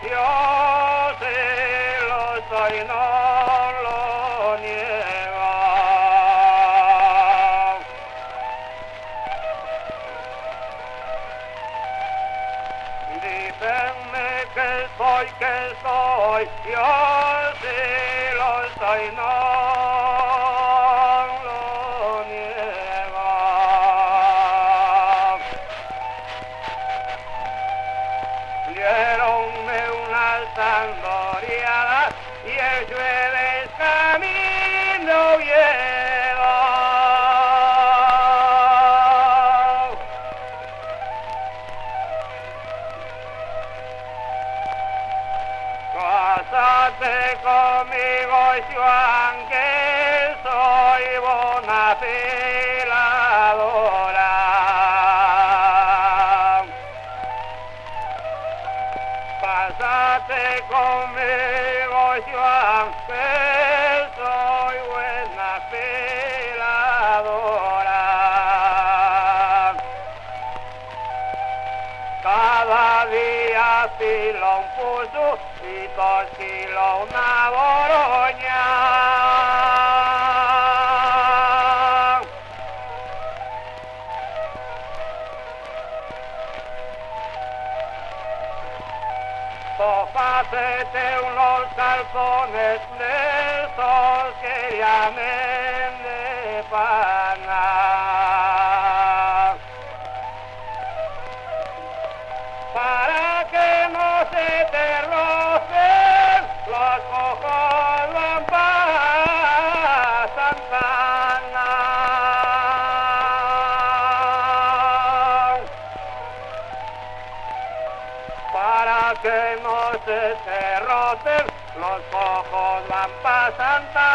yo sí lo soy, no lo niego. Dícenme que soy, yo sí lo soy, no lo niego. Dieronme unas sandoriadas y el llueve camino llevo. Cásate conmigo, Juan, que soy bona filadora. Cásate conmigo, Juan, que soy buena filadora. Cada día filo un puso y cosilo una boroña. Tópate unos calzones de esos que llamen de pana. Para que no se te rocen los ojos van para Santana. Para que no se te rocen los ojos van para Santana.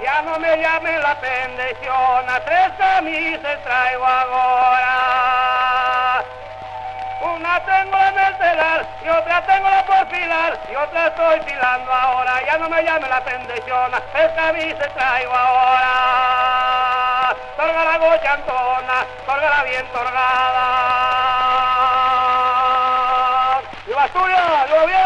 Ya no me llamen la pendencion, a 3 camisas traigo ahora. Una tengo en el telar y otra tengo la por filar y otra estoy filando ahora. Ya no me llamen la pendencion, 3 camisas traigo ahora. Torga la goya Antona, tórgala bien torgada. ¡Viva Asturias! ¡Viva bien!